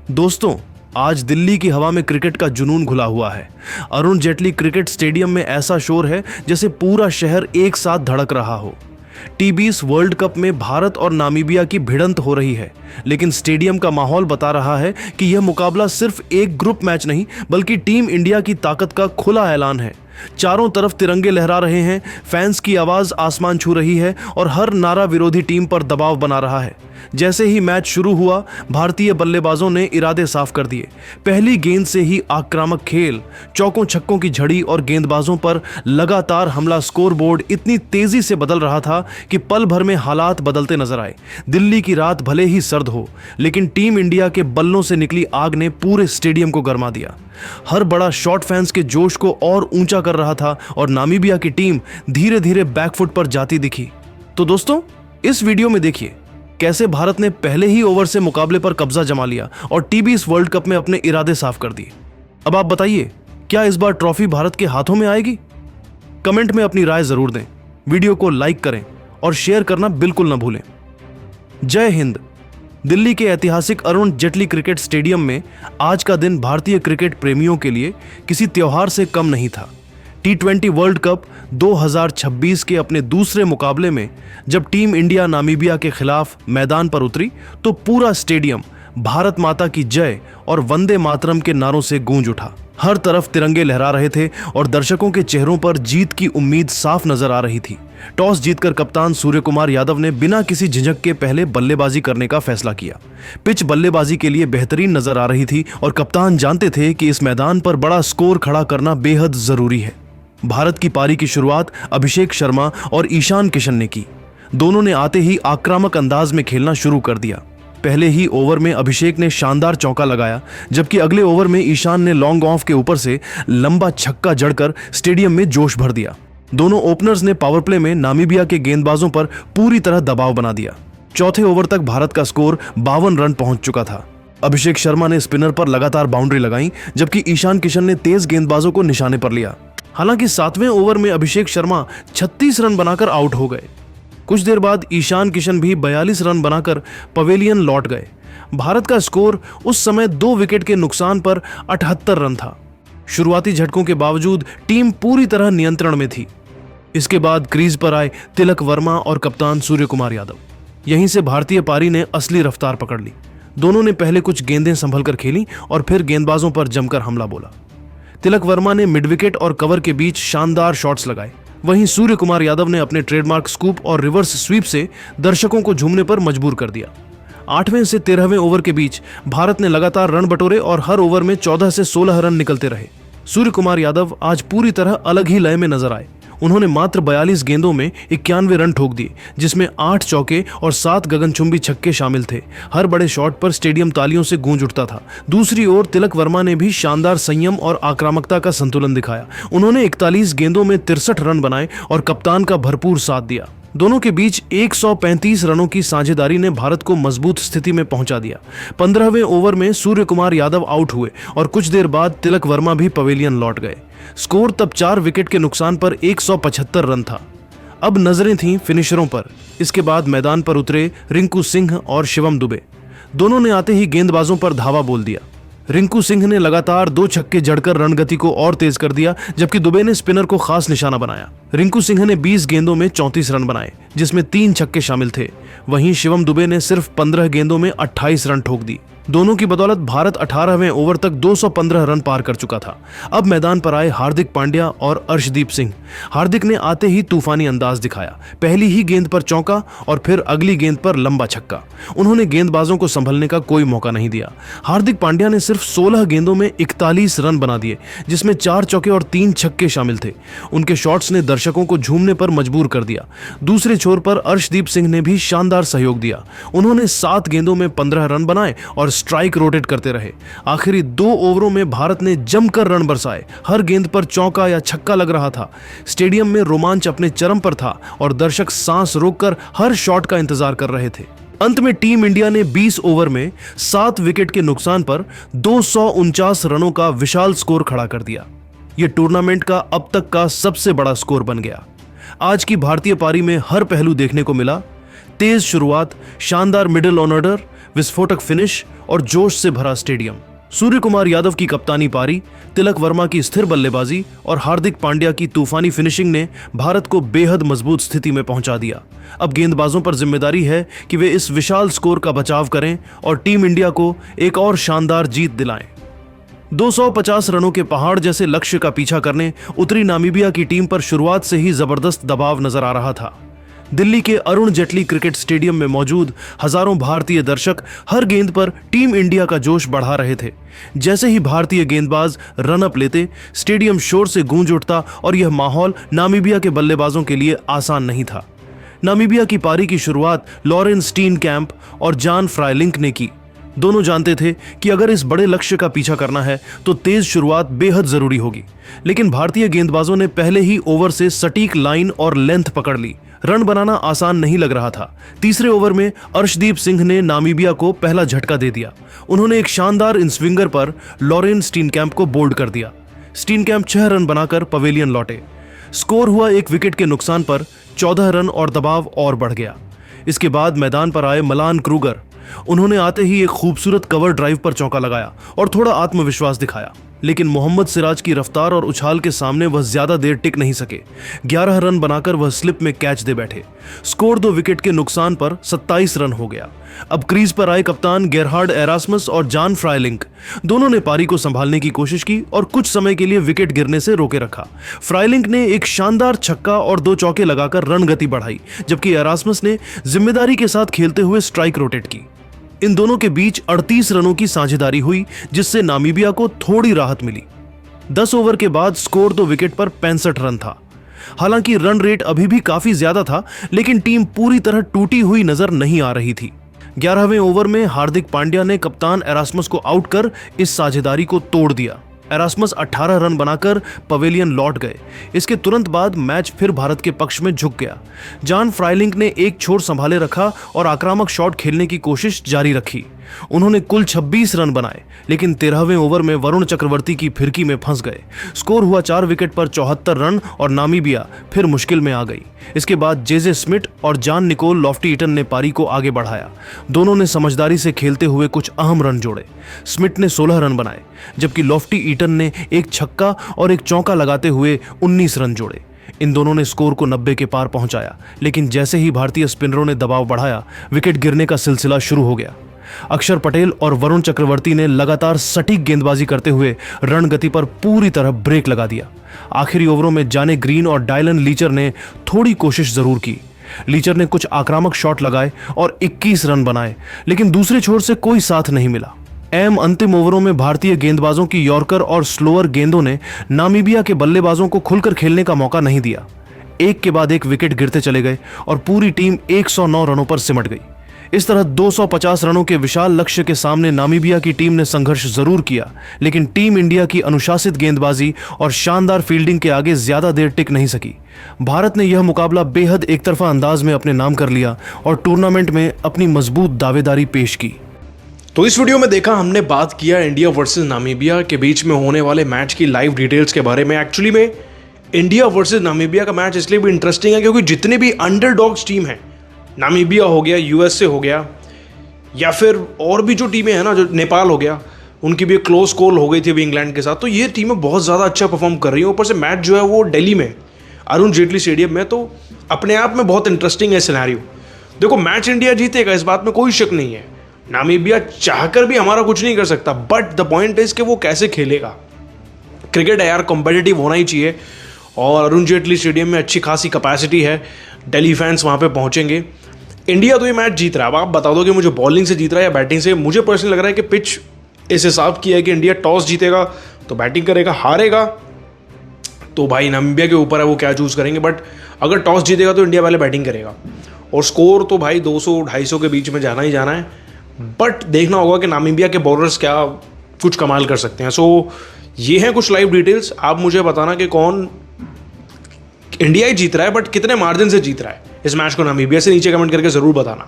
दोस्तों, आज दिल्ली की हवा में क्रिकेट का जुनून घुला हुआ है। अरुण जेटली क्रिकेट स्टेडियम में ऐसा शोर है जैसे पूरा शहर एक साथ धड़क रहा हो। टी20 वर्ल्ड कप में भारत और नामीबिया की भिड़ंत हो रही है, लेकिन स्टेडियम का माहौल बता रहा है कि यह मुकाबला सिर्फ एक ग्रुप मैच नहीं बल्कि टीम इंडिया की ताकत का खुला ऐलान है। चारों तरफ तिरंगे लहरा रहे हैं, फैंस की आवाज आसमान छू रही है और हर नारा विरोधी टीम पर दबाव बना रहा है। जैसे ही मैच शुरू हुआ, भारतीय बल्लेबाजों ने इरादे साफ कर दिए। पहली गेंद से ही आक्रामक खेल, चौकों छक्कों की झड़ी और गेंदबाजों पर लगातार हमला। स्कोरबोर्ड इतनी तेजी से बदल रहा था कि पल भर में हालात बदलते नजर आए। दिल्ली की रात भले ही सर्द हो, लेकिन टीम इंडिया के बल्लों से निकली आग ने पूरे स्टेडियम को गरमा दिया। हर बड़ा शॉट फैंस के जोश को और ऊंचा कर रहा था और नामीबिया की टीम धीरे धीरे बैकफुट पर जाती दिखी। तो दोस्तों, इस वीडियो में देखिए कैसे भारत ने पहले ही ओवर से मुकाबले पर कब्जा जमा लिया और टी20 वर्ल्ड कप में अपने इरादे साफ कर दिए। अब आप बताइए, क्या इस बार ट्रॉफी भारत के हाथों में आएगी? कमेंट में अपनी राय जरूर दें, वीडियो को लाइक करें और शेयर करना बिल्कुल न भूलें। जय हिंद। दिल्ली के ऐतिहासिक अरुण जेटली क्रिकेट स्टेडियम में आज का दिन भारतीय क्रिकेट प्रेमियों के लिए किसी त्योहार से कम नहीं था। टी20 वर्ल्ड कप 2026 के अपने दूसरे मुकाबले में जब टीम इंडिया नामीबिया के खिलाफ मैदान पर उतरी तो पूरा स्टेडियम भारत माता की जय और वंदे मातरम के नारों से गूंज उठा। हर तरफ तिरंगे लहरा रहे थे और दर्शकों के चेहरों पर जीत की उम्मीद साफ नजर आ रही थी। टॉस जीतकर कप्तान सूर्य कुमार यादव ने बिना किसी झिझक के पहले बल्लेबाजी करने का फैसला किया। पिच बल्लेबाजी के लिए बेहतरीन नजर आ रही थी और कप्तान जानते थे कि इस मैदान पर बड़ा स्कोर खड़ा करना बेहद जरूरी है। भारत की पारी की शुरुआत अभिषेक शर्मा और ईशान किशन ने की। दोनों ने आते ही आक्रामक अंदाज में खेलना शुरू कर दिया। पहले ही ओवर में अभिषेक ने शानदार चौका लगाया, जबकि अगले ओवर में ईशान ने लॉन्ग ऑफ के ऊपर से लंबा छक्का जड़कर स्टेडियम में जोश भर दिया। दोनों ओपनर्स ने पावर प्ले में नामीबिया के गेंदबाजों पर पूरी तरह दबाव बना दिया। चौथे ओवर तक भारत का स्कोर 52 रन पहुंच चुका था। अभिषेक शर्मा ने स्पिनर पर लगातार बाउंड्री लगाई, जबकि ईशान किशन ने तेज गेंदबाजों को निशाने पर लिया। हालांकि 7वें ओवर में अभिषेक शर्मा 36 रन बनाकर आउट हो गए। कुछ देर बाद ईशान किशन भी 42 रन बनाकर पवेलियन लौट गए। भारत का स्कोर उस समय 2 विकेट के नुकसान पर 78 रन था। शुरुआती झटकों के बावजूद टीम पूरी तरह नियंत्रण में थी। इसके बाद क्रीज पर आए तिलक वर्मा और कप्तान सूर्य कुमार यादव। यहीं से भारतीय पारी ने असली रफ्तार पकड़ ली। दोनों ने पहले कुछ गेंदें संभल कर खेली और फिर गेंदबाजों पर जमकर हमला बोला। तिलक वर्मा ने मिड विकेट और कवर के बीच शानदार शॉट्स लगाए। वहीं सूर्य कुमार यादव ने अपने ट्रेडमार्क स्कूप और रिवर्स स्वीप से दर्शकों को झूमने पर मजबूर कर दिया। 8वें से 13वें ओवर के बीच भारत ने लगातार रन बटोरे और हर ओवर में 14 से 16 रन निकलते रहे। सूर्य कुमार यादव आज पूरी तरह अलग ही लय में नजर आए। उन्होंने मात्र 42 गेंदों में 91 रन ठोक दिए, जिसमें 8 चौके और 7 गगनचुंबी छक्के शामिल थे। हर बड़े शॉट पर स्टेडियम तालियों से गूंज उठता था। दूसरी ओर तिलक वर्मा ने भी शानदार संयम और आक्रामकता का संतुलन दिखाया। उन्होंने 41 गेंदों में 63 रन बनाए और कप्तान का भरपूर साथ दिया। दोनों के बीच 135 रनों की साझेदारी ने भारत को मजबूत स्थिति में पहुंचा दिया। 15वें ओवर में सूर्य कुमार यादव आउट हुए और कुछ देर बाद तिलक वर्मा भी पवेलियन लौट गए। स्कोर तब 4 विकेट के नुकसान पर 175 रन था। अब नजरें थीं फिनिशरों पर। इसके बाद मैदान पर उतरे रिंकू सिंह और शिवम दुबे। दोनों ने आते ही गेंदबाजों पर धावा बोल दिया। रिंकू सिंह ने लगातार 2 छक्के जड़कर रणगति को और तेज कर दिया, जबकि दुबे ने स्पिनर को खास निशाना बनाया। रिंकू सिंह ने 20 गेंदों में 34 रन बनाए, जिसमें 3 छक्के शामिल थे। वहीं शिवम दुबे ने सिर्फ 15 गेंदों में 28 रन ठोक दी। दोनों की बदौलत भारत 18वें ओवर तक 215 रन पार कर चुका था। अब मैदान पर आए हार्दिक पांड्या और अर्शदीप सिंह। हार्दिक ने आते ही तूफानी अंदाज दिखाया। पहली ही गेंद पर चौका और फिर अगली गेंद पर लंबा छक्का। उन्होंने गेंदबाजों को संभलने का कोई मौका नहीं दिया। हार्दिक पांड्या ने सिर्फ 16 गेंदों में 41 रन बना दिए, जिसमें 4 चौके और 3 छक्के शामिल थे। उनके शॉट्स ने दर्शकों को झूमने पर मजबूर कर दिया। दूसरे छोर पर अर्शदीप सिंह ने भी शानदार सहयोग दिया। उन्होंने 7 गेंदों में 15 रन बनाए और स्ट्राइक रोटेट करते रहे। आखिरी 2 ओवरों में भारत ने जमकर रन बरसाए। हर गेंद पर चौका या छक्का लग रहा था। स्टेडियम में रोमांच अपने चरम पर था और दर्शक सांस रोककर हर शॉट का इंतजार कर रहे थे। अंत में टीम इंडिया ने 20 ओवर में 7 विकेट के नुकसान पर 249 रनों का विशाल स्कोर खड़ा कर दिया। यह टूर्नामेंट का अब तक का सबसे बड़ा स्कोर बन गया। आज की भारतीय पारी में हर पहलू देखने को मिला। तेज शुरुआत, शानदार मिडिल ऑर्डर, विस्फोटक फिनिश और जोश से भरा स्टेडियम। सूर्य कुमार यादव की कप्तानी पारी, तिलक वर्मा की स्थिर बल्लेबाजी और हार्दिक पांड्या की तूफानी फिनिशिंग ने भारत को बेहद मजबूत स्थिति में पहुंचा दिया। अब गेंदबाजों पर जिम्मेदारी है कि वे इस विशाल स्कोर का बचाव करें और टीम इंडिया को एक और शानदार जीत दिलाएं। 250 रनों के पहाड़ जैसे लक्ष्य का पीछा करने उतरी नामीबिया की टीम पर शुरुआत से ही जबरदस्त दबाव नजर आ रहा था। दिल्ली के अरुण जेटली क्रिकेट स्टेडियम में मौजूद हजारों भारतीय दर्शक हर गेंद पर टीम इंडिया का जोश बढ़ा रहे थे। जैसे ही भारतीय गेंदबाज रन अप लेते, स्टेडियम शोर से गूंज उठता और यह माहौल नामीबिया के बल्लेबाजों के लिए आसान नहीं था। नामीबिया की पारी की शुरुआत लॉरेन स्टीनकैम्प और जॉन फ्राइलिंक ने की। दोनों जानते थे कि अगर इस बड़े लक्ष्य का पीछा करना है तो तेज शुरुआत बेहद जरूरी होगी, लेकिन भारतीय गेंदबाजों ने पहले ही ओवर से सटीक लाइन और लेंथ पकड़ ली। रन बनाना आसान नहीं लग रहा था। तीसरे ओवर में अर्शदीप सिंह ने नामीबिया को पहला झटका दे दिया। उन्होंने एक शानदार इनस्विंगर पर लॉरेन स्टीनकैम्प को बोल्ड कर दिया। स्टीनकैम्प 6 रन बनाकर पवेलियन लौटे। स्कोर हुआ 1 विकेट के नुकसान पर 14 रन और दबाव और बढ़ गया। इसके बाद मैदान पर आए मलान क्रूगर। उन्होंने आते ही एक खूबसूरत कवर ड्राइव पर चौका लगाया और थोड़ा आत्मविश्वास दिखाया, लेकिन मोहम्मद सिराज की रफ्तार और उछाल के सामने वह ज्यादा देर टिक नहीं सके। 11 रन बनाकर वह स्लिप में कैच दे बैठे। स्कोर 2 विकेट के नुकसान पर 27 रन हो गया। अब क्रीज पर आए कप्तान गेरहार्ड एरास्मस और जॉन फ्राइलिंक। दोनों ने पारी को संभालने की कोशिश की और कुछ समय के लिए विकेट गिरने से रोके रखा। फ्राइलिंक ने एक शानदार छक्का और 2 चौके लगाकर रन गति बढ़ाई, जबकि एरास्मस ने जिम्मेदारी के साथ खेलते हुए स्ट्राइक रोटेट की। इन दोनों के बीच 38 रनों की साझेदारी हुई, जिससे नामीबिया को थोड़ी राहत मिली। 10 ओवर के बाद स्कोर 2 विकेट पर 65 रन था। हालांकि रन रेट अभी भी काफी ज्यादा था, लेकिन टीम पूरी तरह टूटी हुई नजर नहीं आ रही थी। 11वें ओवर में हार्दिक पांड्या ने कप्तान एरास्मस को आउट कर इस साझेदारी को तोड़ दिया। एरास्मस 18 रन बनाकर पवेलियन लौट गए। इसके तुरंत बाद मैच फिर भारत के पक्ष में झुक गया। जॉन फ्राइलिंक ने एक छोर संभाले रखा और आक्रामक शॉट खेलने की कोशिश जारी रखी। उन्होंने कुल 26 रन बनाए, लेकिन 13वें ओवर में वरुण चक्रवर्ती की फिरकी में फंस गए। स्कोर हुआ 4 विकेट पर 74 रन और नामीबिया फिर मुश्किल में आ गई। इसके बाद जेजे स्मिथ और जॉन निकोल लॉफ्टी ईटन ने पारी को आगे बढ़ाया। दोनों ने समझदारी से खेलते हुए कुछ अहम रन जोड़े। स्मिथ ने 16 रन बनाए, जबकि लॉफ्टी ईटन ने एक छक्का और एक चौका लगाते हुए 19 रन जोड़े। इन दोनों ने स्कोर को 90 के पार पहुंचाया, लेकिन जैसे ही भारतीय स्पिनरों ने दबाव बढ़ाया, विकेट गिरने का सिलसिला शुरू हो गया। अक्षर पटेल और वरुण चक्रवर्ती ने लगातार सटीक गेंदबाजी करते हुए रन गति पर पूरी तरह ब्रेक लगा दिया। आखिरी ओवरों में जाने ग्रीन और डायलन लीचर ने थोड़ी कोशिश जरूर की। लीचर ने कुछ आक्रामक शॉट लगाए और 21 रन बनाए, लेकिन दूसरे छोर से कोई साथ नहीं मिला। अंतिम ओवरों में भारतीय गेंदबाजों की यॉर्कर और स्लोअर गेंदों ने नामीबिया के बल्लेबाजों को खुलकर खेलने का मौका नहीं दिया। एक के बाद एक विकेट गिरते चले गए और पूरी टीम 109 रनों पर सिमट गई। इस तरह 250 रनों के विशाल लक्ष्य के सामने नामीबिया की टीम ने संघर्ष जरूर किया, लेकिन टीम इंडिया की अनुशासित गेंदबाजी और शानदार फील्डिंग के आगे ज्यादा देर टिक नहीं सकी। भारत ने यह मुकाबला बेहद एकतरफा अंदाज में अपने नाम कर लिया और टूर्नामेंट में अपनी मजबूत दावेदारी पेश की। तो इस वीडियो में देखा हमने बात किया इंडिया वर्सेस नामीबिया के बीच में होने वाले मैच की लाइव डिटेल्स के बारे में। एक्चुअली में इंडिया वर्सेस नामीबिया का मैच इसलिए भी इंटरेस्टिंग है क्योंकि जितने भी अंडरडॉग्स टीम है, नामीबिया हो गया, यूएसए हो गया, या फिर और भी जो टीमें हैं ना, जो नेपाल हो गया, उनकी भी क्लोज कॉल हो गई थी अभी इंग्लैंड के साथ, तो ये टीमें बहुत ज़्यादा अच्छा परफॉर्म कर रही हैं। ऊपर से मैच जो है वो दिल्ली में अरुण जेटली स्टेडियम में, तो अपने आप में बहुत इंटरेस्टिंग है सिनेरियो। देखो, मैच इंडिया जीतेगा, इस बात में कोई शक नहीं है। नामीबिया चाहकर भी हमारा कुछ नहीं कर सकता, बट द पॉइंट इज कि वो कैसे खेलेगा। क्रिकेट है यार, कॉम्पिटिटिव होना ही चाहिए, और अरुण जेटली स्टेडियम में अच्छी खासी कैपेसिटी है, दिल्ली फैंस वहाँ पे पहुँचेंगे। इंडिया तो ये मैच जीत रहा है। अब आप बता दो कि मुझे बॉलिंग से जीत रहा है या बैटिंग से। मुझे पर्सनली लग रहा है कि पिच इस हिसाब की है कि इंडिया टॉस जीतेगा तो बैटिंग करेगा, हारेगा तो भाई नामीबिया के ऊपर है वो क्या चूज़ करेंगे। बट अगर टॉस जीतेगा तो इंडिया पहले बैटिंग करेगा, और स्कोर तो भाई 200-250 के बीच में जाना ही जाना है। बट देखना होगा कि नामीबिया के बॉलर्स क्या कुछ कमाल कर सकते हैं। सो ये हैं कुछ लाइव डिटेल्स। आप मुझे बताना कि कौन इंडिया ही जीत रहा है, बट कितने मार्जिन से जीत रहा है इस मैच को नामीबिया से, नीचे कमेंट करके ज़रूर बताना।